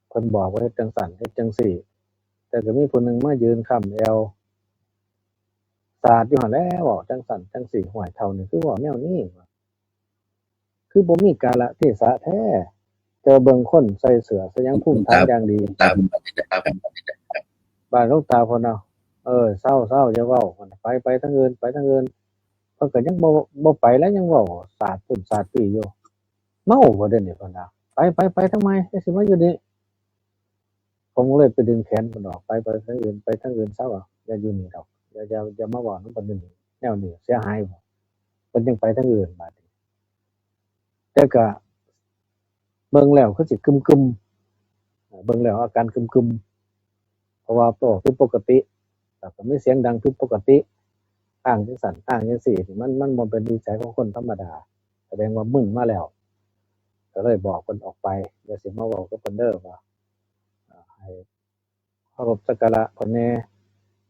S2: เพิ่นบอกว่าเฮ็ดจังซั่นเฮ็ดจังซี่แต่ก็มีผู้หนึ่งมายืนค้ำแอวสาดอยู่หั่นแหล้วเว้าจังซั่นจังซี่ห้วยเฒ่านี่คือเว้าแนวนี้ว่าคือบ่มีกาลเทศะแท้เจอเบิ่งคนใส่เสื้อใส่หยังภูมิฐานอย่างดี
S3: ตามปฏิบัติครับ
S2: บ้านหลวงตาเพิ่นเอาเซาอย่าเว้าเพิ่นไปทางอื่นเพิ่นก็ยังบ่ไปแล้วยังเว้าสาดปุ้นสาดปี้อยู่เมาบ่เด้อนี่เพิ่นว่าไปทำไมจังสิมาอยู่นี่ผมก็เลยไปดึงแขนเพิ่นออกไปทางอื่นเซาอย่าอยู่นี่ดอกอย่ามาเว้านำเพิ่นอยู่นี่แนวนี้เสียหายบ่เพิ่นยังไปทางอื่นบัดนี้แต่ก็เบิ่งแล้วคือสิกึมๆเบิ่งแล้วอาการกึมๆเพราะว่าผิดปกติแล้วก็มีเสียงดังผิดปกติอ้างจังซั่นอ้างจังซี่นี่มันบ่เป็นวิสัยของคนธรรมดาแสดงว่ามึนมาแล้วก็เลยบอกเพิ่นออกไปอย่าสิมาเว้ากับเพิ่นเด้อว่าให้เคารพสักการะเพิ่นแหน่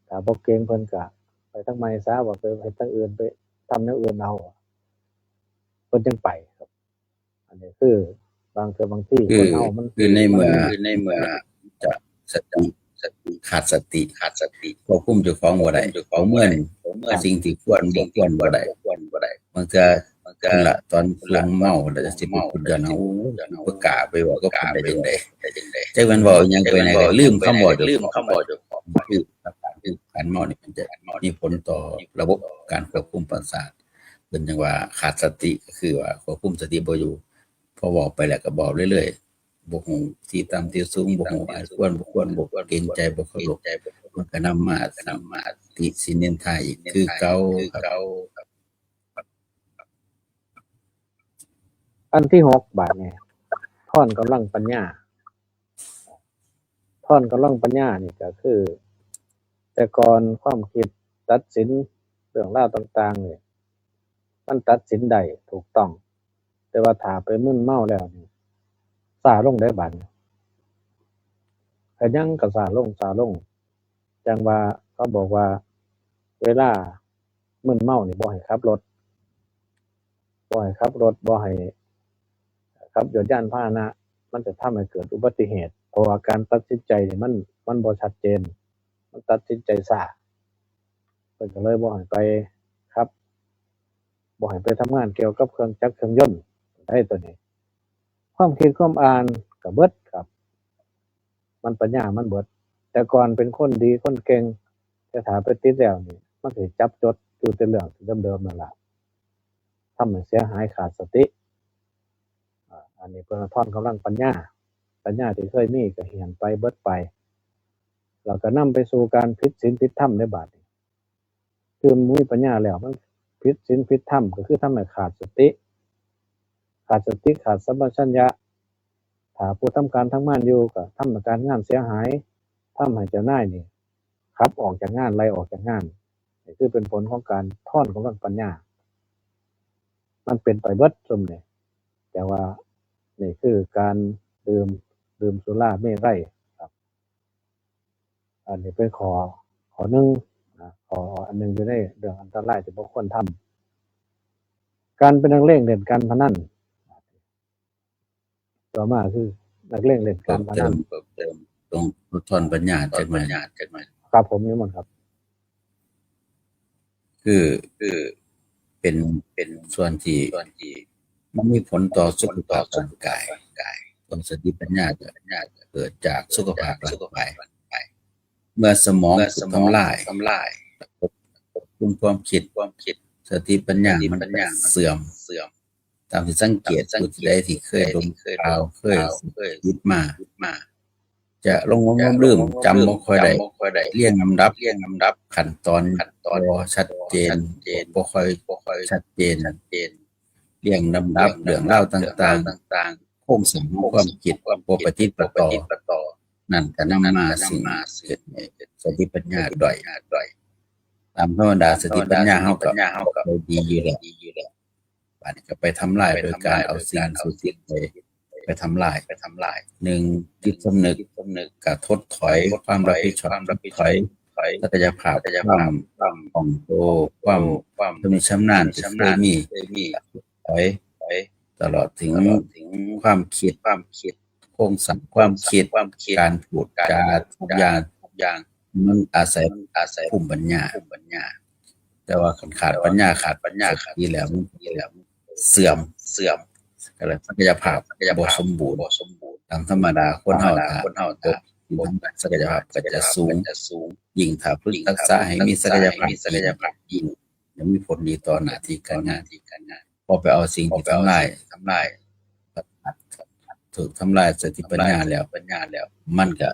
S2: ถ้าบ่เกรงเพิ่นก็ไปทางใหม่ซะว่าไปเฮ็ดทางอื่นไปทำแนวอื่นเอาเพิ่นจังไปครับอันนี้คือบางเทื่อบางที่
S3: คื
S2: ค
S3: อน
S2: เฮามัน
S3: ในเมื่อจะสติขาดสติควบคุมเจ้าของบ่ได้เมื่อสิ่งที่ควรบ่ได้บางเทื่อนั่นล่ะตอนช่วงเมาแล้วจะสิไปพูดเดี๋ยวนะโอ้บ่กล้าไปเว้ากับคนได้จังได๋จักแม่นเว้าอิหยังไปไหนก็ลืมคำเว้าเจ้าของคือการเมานี่มันจะมีผลต่อระบบการควบคุมประสาทเพิ่นจังว่าขาดสติก็คือว่าควบคุมสติบ่อยู่พอเว้าไปแล้วก็เว้าเรื่อยๆ บ่ฮู้ที่ต่ำที่สูงบ่ฮู้อาจควรบ่เกรงใจบ่เคารพมันก็นำมาติสินินทาอีกคือเก่าครับ
S2: อันที่6บาดนี้ทอนกำลังปัญญานี่ก็คือ แต่ก่อนความคิดตัดสินเรื่องราวต่างๆนี่มันตัดสินได้ถูกต้อง แต่ว่าถ้าไปมึนเมาแล้วนี่ช้าลงได้บัดนี้ก็ยังก็ช้าลงจังว่าเขาบอกว่าเวลามึนเมานี่บ่ให้ขับรถบ่ให้ขับยนต์ยานพาหนะมันจะทำให้เกิดอุบัติเหตุเพราะว่าการตัดสินใจนี่มันบ่ชัดเจนมันตัดสินใจช้าเพิ่นก็เลยบ่ให้ไปครับบ่ให้ไปทำงานเกี่ยวกับเครื่องจักรเครื่องยนต์ได้ตัวนี้ความคิดความอ่านก็เบิดครับมันปัญญามันเบิดแต่ก่อนเป็นคนดีคนเก่งแต่ถ้าไปติดแล้วนี่มันสิจับจดอยู่แต่เรื่องเดิมๆนั่นล่ะทำให้เสียหายขาดสติอันนี้เพิ่นว่าทอนกำลังปัญญาที่เคยมีก็เหี่ยนไปเบิดไปแล้วก็นำไปสู่การผิดศีลผิดธรรมในบัดนี้คือมีปัญญาแล้วมันผิดศีลผิดธรรมก็คือทำให้ขาดสติขาดสัมปชัญญะถ้าผู้ทำการทำงานอยู่ก็ทำให้การงานเสียหายทำให้เจ้านายนี่ขับออกจากงานไล่ออกจากงาน นี่คือเป็นผลของการทอนของปัญญามันเป็นไปเบิดซุมนี่แต่ว่านี่คือการดื่มสุราเมรัยครับอันนี้เป็นข้อหนึ่งข้ออันหนึงอยู่ในเรื่องอันตรายที่บ่ควรทำการเป็นนักเลงเล่นการพนันต่อมาคือนักเลงเล่นการพนัน
S3: เพิ่มเติมตรงลดทอนปัญญาจักหน่อย
S2: ครับผมนี่มันครับ
S3: คือเป็นส่วนที่มันมีผลต่อสุขภาพร่างกายต่อสติปัญญาเกิดจากสุขภาพร่างกายเมื่อสมองถูกทำลายคุมความคิดสติปัญญามันเสื่อมตามที่สังเกตผู้ใดที่เคยดมกาวเคยยึดมาจะลงลืมจำบ่ค่อยได้เรียงลำดับขั้นตอนบ่ชัดเจนบ่ค่อยชัดเจนเรียงลำดับเรื่องราวต่างๆโครงสร้างของความคิดบ่ประติดประต่อนั่นก็นำมาซึ่งเกิดสติปัญญาด้อยตามธรรมดาสติปัญญาเฮาก็ดีอยู่แล้วบัดนี้ก็ไปทำลายโดยการเอาสิ่งสู่จิตไปทำลายหนึ่งจิตสำนึกก็ถดถอยความรับผิดชอบถอยศักยภาพความของโตความชำนาญที่เคยมีถอยตลอดถึงความคิดโครงสร้างความคิดการพูดจาทุกอย่างมันอาศัยภูมิปัญญาแต่ว่าขาดปัญญาดีแล้วเสื่อมก็เลยศักยภาพบ่สมบูรณ์ตามธรรมดาคนเฮาถ้าศักยภาพก็จะสูงยิ่งถ้าฝึกทักษะให้มีศักยภาพยิ่งจะมีผลดีต่อหน้าที่การงานพอไปเอาสิ่งที่ทำลายถูกทำลายสติปัญญาแล้วมันก็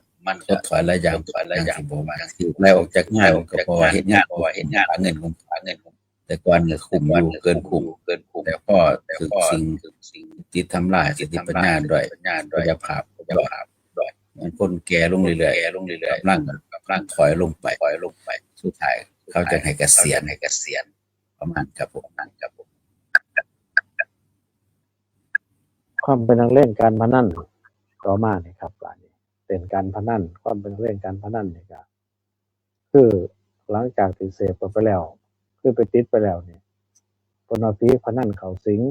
S3: ถดถอยหลายอย่างที่บ่ว่าคือไล่ออกจากงานก็เพราะว่าเฮ็ดงานหาเงินของแต่ก่อนก็คุ้มอยู่เกินคุ้มแต่พอถึงสิ่งที่ทำลายสติปัญญาด้วยศักยภาพมันคนแก่ลงเรื่อยๆกำลังถอยลงไปสุดท้ายเขาจะให้เกษียณประมาณครับผม
S2: ความเป็นนักเล่นการพนันต่อมานี่ครับว่านี่เป็นการพนันความเป็นนักเล่นการพนันนี่ก็คือหลังจากที่เสพไปแล้วคือไปติดไปแล้วนี่เพิ่นว่าผีพนันเข้าสิง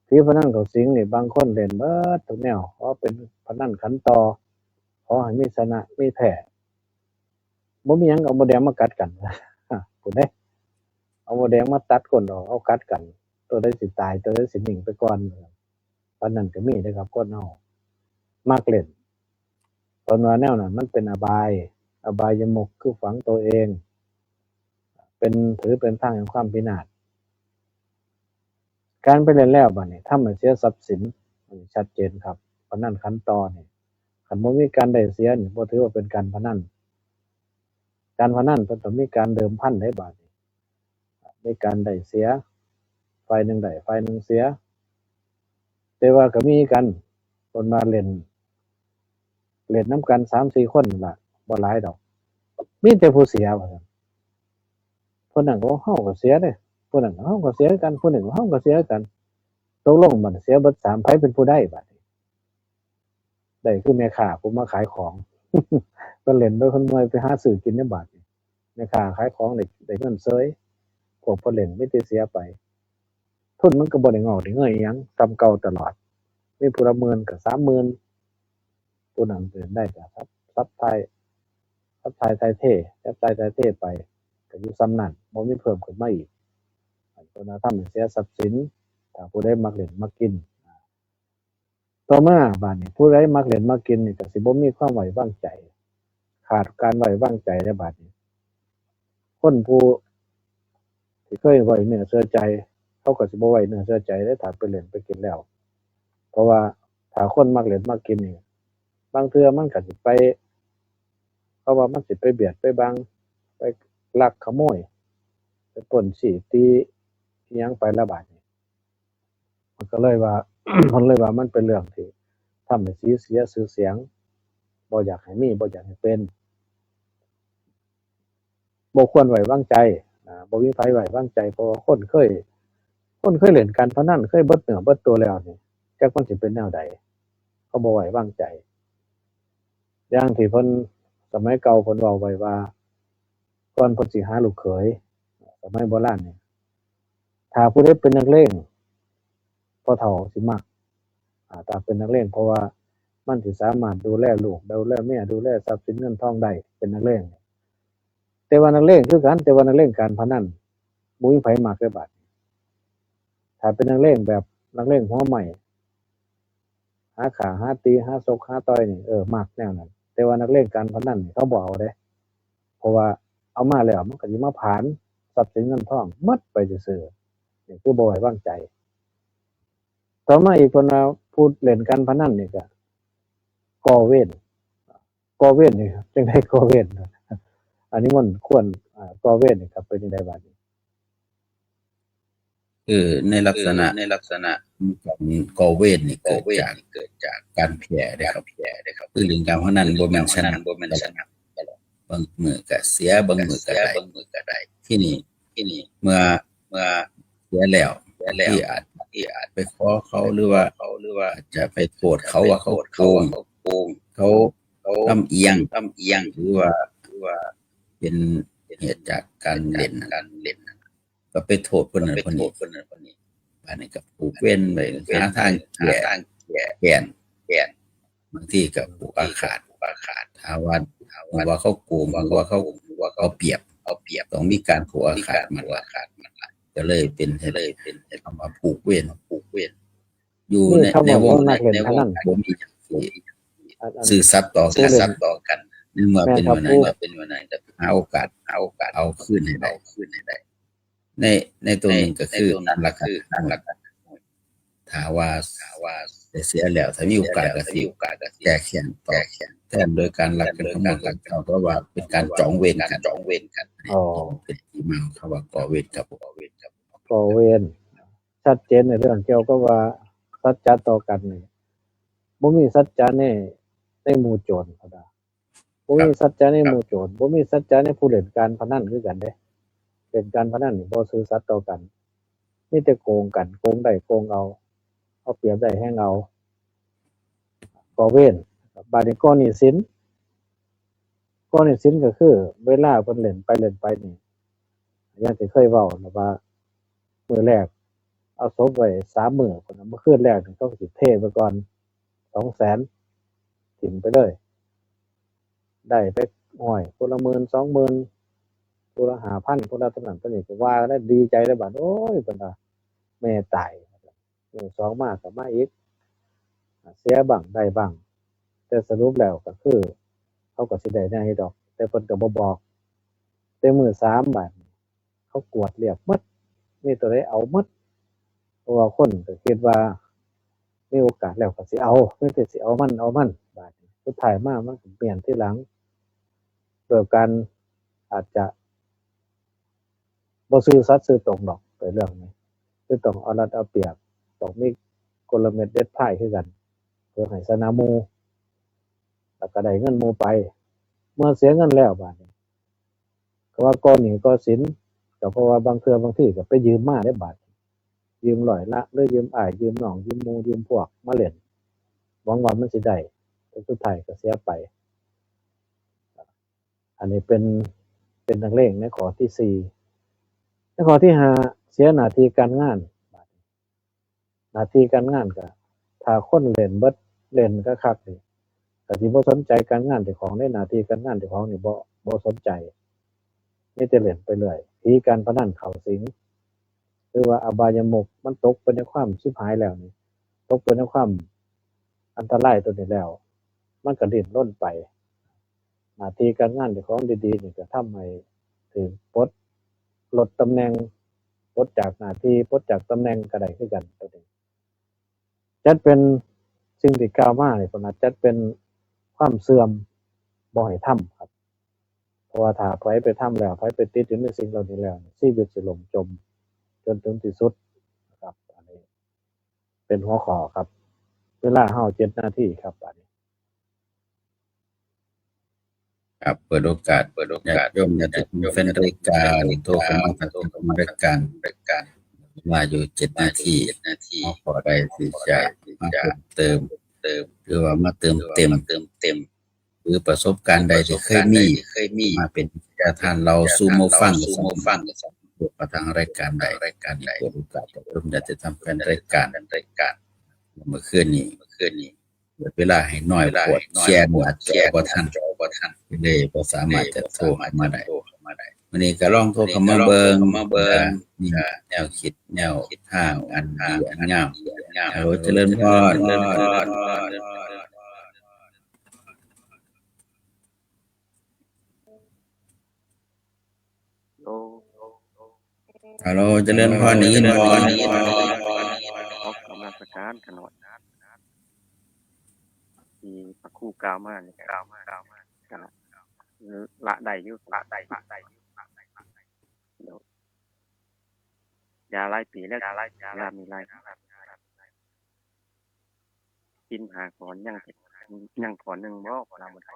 S2: ผีพนันเข้าสิงนี่บางคนเล่นเบิดทุกแนวเพราะเป็นพนันขันต่อขอให้มีชนะมีแพ้บ่มีหยังเอาบ่แดงมากัดกันพูดเด้เอาบ่แดงมาตัดก้นออกเอากัดกันตัวใดสิตายตัวใดสินิ่งไปก่อนปานนั้นก็มีเด้อครับคนเฮามักเล่นเพิ่นว่าแนวนั้นมันเป็นอบายมุขคือฝังตัวเองถือเป็นทางแห่งความพินาศการไปเล่นแล้วบัดนี้ทำให้เสียทรัพย์สินอันนี้ชัดเจนครับพนันขันต่อนี่คันบ่มีการได้เสียนี่บ่ถือว่าเป็นการพนันเพิ่นต้องมีการเดิมพันได้บัดนี้มีการได้เสียฝ่ายหนึ่งได้ฝ่ายหนึ่งเสียแต่ว่าก็มีกันคนมาเล่นนำกัน 3-4 คนนั่นล่ะบ่หลายดอกมีแต่ผู้เสียว่าซั่นผู้นั้นก็เฮาก็เสียเด้ผู้นั้นเฮาก็เสียกันผู้หนึ่งเฮาก็เสียกันตกลงบัดเสียเบิด3ไผเป็นผู้ได้บัดนี้ได้คือแม่ค้าผู้มาขายของ เพิ่นเล่นโดยเพิ่นเมื่อยไปหาซื้อกินในบัดนี้แม่ค้าขายของได้เงินเสยพวกเพิ่นเล่นมีแต่เสียไปทุนมันก็บ่ได้งอกได้เงยอิหยังซ้ำเก่าตลอดมีผู้ละหมื่นก็30,000ผู้นั้นเล่นได้ก็ซับไทยเทไปก็อยู่ส่ำนั้นบ่มีเพิ่มขึ้นมาอีกอันเพิ่นว่าทำให้เสียทรัพย์สินถ้าผู้ใดมักเล่นมักกินต่อมาบัดนี้ผู้ใดมักเล่นมักกินนี่ก็สิบ่มีความไว้วางใจขาดการไว้วางใจในบัดนี้คนผู้ที่เคยไว้เนื้อเชื่อใจเขาก็สิบ่ไว้เนื้อเชื่อใจได้ถ้าไปเล่นไปกินแล้วเพราะว่าถ้าคนมักเล่นมักกินนี่บางเทื่อมันก็สิไปเพราะว่ามันสิไปเบียดไปบังไปลักขโมยไปปล้นฉี่ตีอิหยังไประบาดนี้มันก็เลยว่า มันเป็นเรื่องที่ทำให้เสียชื่อเสียงบ่อยากให้มีบ่อยากให้เป็น บ่ควรไว้วางใจบ่มีไผไว้วางใจเพราะว่าคนเคยเล่นการพนันเคยเบิดเนื้อเบิดตัวแล้วนี่จักมันสิเป็นแนวใดเขาบ่ไว้วางใจอย่างที่เพิ่นสมัยเก่าเพิ่นเว้าไว้ว่าก่อนเพิ่นสิหาลูกเขยสมัยโบราณนี่ถ้าผู้ใดเป็นนักเลงพ่อเฒ่าสิมักถ้าเป็นนักเลงเพราะว่ามันสิสามารถดูแลลูกดูแลเมียดูแลทรัพย์สินเงินทองได้เป็นนักเลงแต่ว่านักเลงคือกันแต่ว่านักเลงการพนันบ่มีไผมักเด้อบัดถ้าเป็นนักเลงแบบนักเลงหัวใหม่หาฆ่าหาตีหาซกหาต่อยนี่มักแนวนั้นแต่ว่านักเลงการพนันนี่เขาบ่เอาเด้เพราะว่าเอามาแล้วมันก็สิมาผลาญทรัพย์สินเงินทองหมดไปซื่อๆนี่คือบ่ไว้วางใจต่อมาอีกเพิ่นว่าผู้เล่นการพนันนี่ก็ก่อเวรนี่ครับจังได๋ก่อเวรอันนี้มันควรก่อเวรนี่ครับเป็นจังได๋บัดนี้
S3: คือในลักษณะของก่อเวรนี่เกิดจากการแผ่ได้ครับคือเรื่องการพนันบ่แม่นชนะบางมื้อก็เสียบางมื้อก็ได้ที่นี่เมื่อเสียแล้วที่อาจไปขอเขาหรือว่าจะไปโทษเขาว่าเขาโกงเขาลำเอียงหรือว่าเป็นเหตุจากการเล่นก็ไปโทษคนนั้นคนนี้อันนี้ก็ผูกเว้นไปหาทางแก้บางทีก็ผูกอาฆาตถ้าว่าเขาโกงว่าเขาเปรียบต้องมีการผูกอาฆาตมันก็เลยเป็นคำว่าผูกเวรอยู่ในวงบ่มีจังซี่ซื่อสัตย์ต่อกันเมื่อเป็นวันนั้นก็หาโอกาสเอาคืนให้ได้ในตัวนึงก็คือตั้งหลักถ้าว่าได้เสียแล้วถ้ามีโอกาสก็สิแก้แค้นตอบแทนโดยการรักกันทั้งหมดเขาก็ว่าเป็นการจองเวรกัน
S2: อ๋อ
S3: เป็นที่มาของคำว่าก่อเวรครับ
S2: ก่อเวรชัดเจนในเรื่องเกี่ยวกับว่าสัจจะต่อกันนี่บ่มีสัจจะในหมู่โจรเขาดาบ่มีสัจจะในหมู่โจรบ่มีสัจจะในผู้เล่นการพนันคือกันเด้เล่นการพนันนี่บ่ซื่อสัตย์ต่อกันมีแต่โกงกันโกงได้โกงเอาเปรียบได้แฮงเอาก่อเวรบาดนี้ก่อหนี้สินก็คือเวลาเพิ่นเล่นไปนี่อย่างที่เคยเว้านะว่ามื้อแรกเอาศพไว้3มื้อพุ่นน่ะมื้อคืนแรกนี่ต้องสิเทไปก่อน 200,000 ถิ้มไปเลยได้ไปห้อยคนละ10,000 20,000คนละ5,000คนละเท่านั้นเท่านี้ก็ว่ากันได้ดีใจเลยบัดโอ๊ยเพิ่นว่าแม่ตายมื้อ2มาก็มาอีกเสียบ้างได้บ้างแต่สรุปแล้วก็คือเขาก็สิได้แนวอยู่ดอกแต่เพิ่นก็บ่บอกแต่มื้อ3บัดเขากวดเรียบหมดมีตัวใดเอาหมดเพราะว่าคนก็คิดว่ามีโอกาสแล้วก็สิเอามีแต่สิเอามันบาดนี้สุดท้ายมามันก็เปลี่ยนทีหลังด้วยการอาจจะบ่ซื่อสัตย์ซื่อตรงดอกไปเรื่องนี้คือต้องเอารัดเอาเปรียบต้องมีกลเม็ดเด็ดพ่ายคือกันเพื่อให้ชนะหมู่แล้วก็ได้เงินหมู่ไปเมื่อเสียเงินแล้วบาดนี้ก็ว่าก่อหนี้ก่อสินก็เพราะว่าบางเทื่อบางทีก็ไปยืมมาได้บาดยืมร้อยละหรือยืมอ้ายยืมน้องยืมหมู่ยืมพวกมาเล่นหวังว่ามันสิได้แต่สุดท้ายก็เสียไปอันนี้เป็นนักเลงในข้อที่4ในข้อที่5เสียหน้าที่การงานหน้าที่การงานก็ถ้าคนเล่นเบิดเล่นคักๆนี่ก็สิบ่สนใจการงานเจ้าของในหน้าที่การงานเจ้าของนี่บ่สนใจมีแต่เล่นไปเรื่อยผีการพนันเข้าสิงหรือว่าอบายมุขมันตกไปในความชิบหายแล้วนี่ตกไปในความอันตรายตัวนี้แล้วมันก็ดิ้นรนไปหน้าที่การงานเจ้าของดีๆนี่ก็ทำให้ถึงปลดลดตำแหน่งปลดจากหน้าที่ปลดจากตำแหน่งก็ได้คือกันตัวนี้จัดเป็นสิ่งที่กล่าวมานี่พุ่นน่ะจัดเป็นความเสื่อมบ่ให้ทำครับเพราะว่าถ้าไผไปทำแล้วไผไปติดอยู่ในสิ่งเหล่านี้แล้วชีวิตสิล่มจมจนถึงที่สุดนะครับอันนี้เป็นหัวข้อครับเวลาเฮา7นาทีครับบัดนี้
S3: ครับเปิดโอกาสญาติโยมญาติธรรมแฟนรายการโทรเข้ามาทางรายการมาอยู่7 นาทีขอได้สิจะมาเพิ่มเติมหรือว่ามาเติมเต็มหรือประสบการณ์ใดที่เคยมีมาเป็นวิทยาทานเราสู่หมู่ฟังประทางรายการใดเปิดโอกาสให้โยมญาติธรรมแฟนรายการเมื่อคืนนี้เปิดเวลาให้น้อยปวดแชร์หมดจอบ่ทันเลยบ่สามารถจะโทรเข้ามาได้วันนี้ก็ลองโทรเข้ามาเบิ่งนี่แนวคิดแนวทางอันดีอันงามฮัลโหลเจริญพรฮัลโหลเจริญพรได้ยินบ่
S4: ออกกำลังการขนอดที่พระครู่กล่าวมาเนี่ยกล่าวมาละได้อยู่เดี๋ยวยาหลายปีแล้วยามีหลายกินหาก่อนยังก่อนหนึงบ่เราบ่ได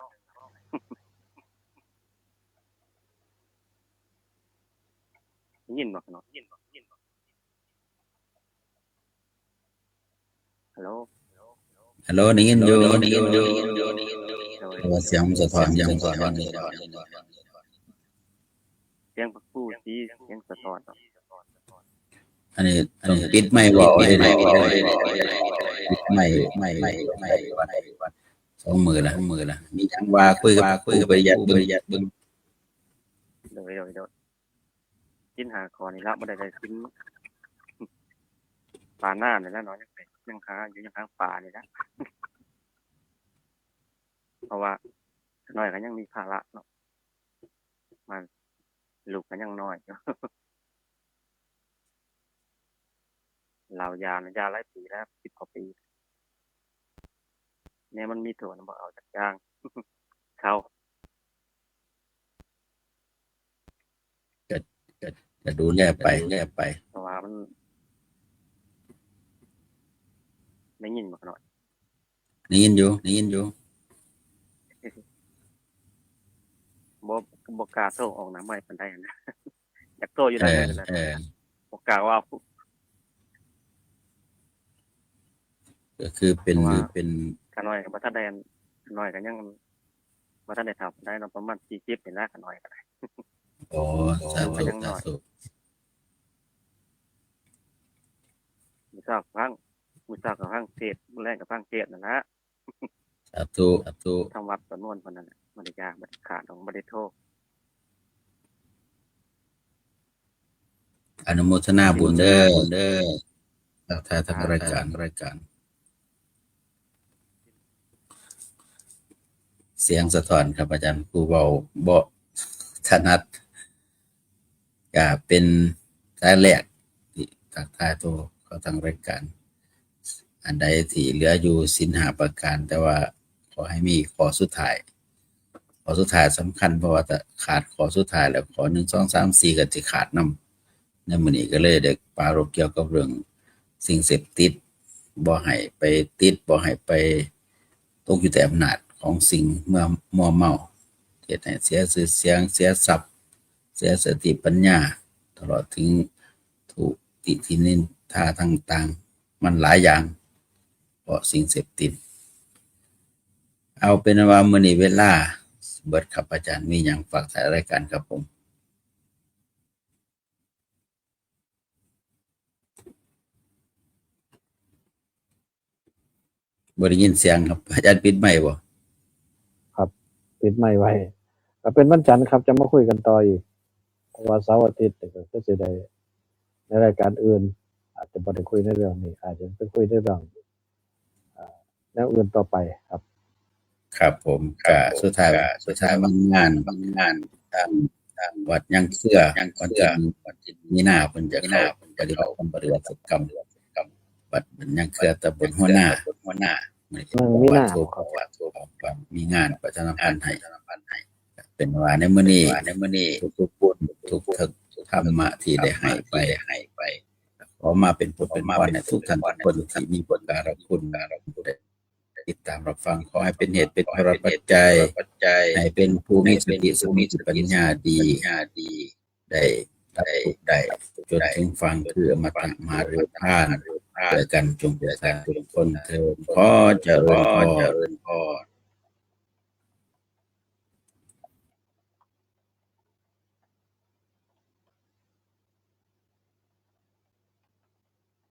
S4: ้ยินบ่ขนอดฮัลโหล
S3: ฮัลโหลได้ยินอยู่
S4: โดย
S3: ว่าเสียงสะท้อนนี่
S4: เสียงพระครู่ที่เสียงสะท้อน
S3: อันนี้ต้องปิดไมค์บ่ได้ปิดไมค์วัน2 มื้อละมีจังว่าคุยกับประหยัดเบิ่ง
S4: โดยกินหาก่อนนี่ละบ่ได้กินปลาหน้านี่แหละเนาะยังหาอยู่ยังหาปลานี่นะ เพราะว่าน้อยก็ยังมีภาระเนาะมันลูกก็ยังน้อยอยู่ เรายาหลายปีแล้ว10 กว่าปีเนี่ยมันมีถั่วบ่เอาจากย่าง เข้า
S3: จะดูแลไป
S4: เพราะว่ามันได้ยินบ่หน่อย
S3: ได้ยินอยู่
S4: บ่กล้าโทรออกหน้าไม้ปานใดนะ อยากโทรอยู่ได้นั่นแหละบ่กล้าว่า
S3: ก็คือเป็น
S4: ขาน้อยก็บ่ทันได้น้อยก็ยังบ่ทันได้ทำได้เนาะประมาณ40นี่แหละขาน้อยก็ได้
S3: อ๋อสาธุ
S4: มื้อเช้าก็ฟังเทศน์มื้อแลงก็ฟังเทศน์นั่นล่ะ
S3: สาธุ
S4: ทางวัดสนวนเพิ่นนั่นแหละบ่ได้ยากบ่ได้ขาดดอกบ่ได้โทร
S3: อนุโมทนาบุญเด้อทางรายการเสียงสะท้อนครับอาจารย์ผู้เว้าบ่ถนัดก็เป็นสายแรกที่ทักทายตัวเข้าทางรายการอันใดที่เหลืออยู่ศีล5 ประการแต่ว่าขอให้มีข้อสุดท้ายสำคัญเพราะว่าถ้าขาดข้อสุดท้ายแล้วข้อ1 2 3 4ก็สิขาดนำในมื้อนี้ก็เลยได้ปรารภเกี่ยวกับเรื่องสิ่งเสพติดบ่ให้ไปติดบ่ให้ไปตกอยู่แต่อำนาจของสิ่งเมื่อมัวเมาเฮ็ดให้เสียชื่อเสียงเสียทรัพย์เสียสติปัญญาตลอดถึงถูกติฉินนินทาต่างๆมันหลายอย่างเพราะสิ่งเสพติดเอาเป็นว่ามื้อนี้เวลาเบิดครับอาจารย์มีหยังฝากท้ายรายการครับผมบ่ได้ยินเสียงครับอาจารย์ปิดไมค์บ่
S2: ครับปิดไมค์ไว้ก็เป็นวันจันทร์ครับจะมาคุยกันต่ออีกเพราะว่าเสาร์อาทิตย์ก็สิได้ในรายการอื่นอาจจะบ่ได้คุยในเรื่องนี้อาจจะไปคุยในเรื่องแนวอื่นต่อไปครับ
S3: ครับผมก็สุดท้ายมันงานทางวัดยังเชื่อวันที่มีนาเพิ่นจะเข้าปฏิบัติกรรมวัดมันยังเชื่อตำบลหัวหน้ามีนาครับมีงานประชาสัมพันธ์ให้เป็นว่าในมื้อนี้ทุกๆคนทุกธรรมะที่ได้ให้ไปขอมาเป็นพุทธเป็นพรให้ทุกท่านทุกคนที่มีบุญการคุณ ติดตามรับฟังขอให้เป็นเหตุเป็นพระปัจจัยให้เป็นผู้มีสติสมิปัญญาดีได้ได้จนถึงฟังคืออมตะมหาฤทัยด้วยกันจงประทานทุกคนเถิดขอเจริญพร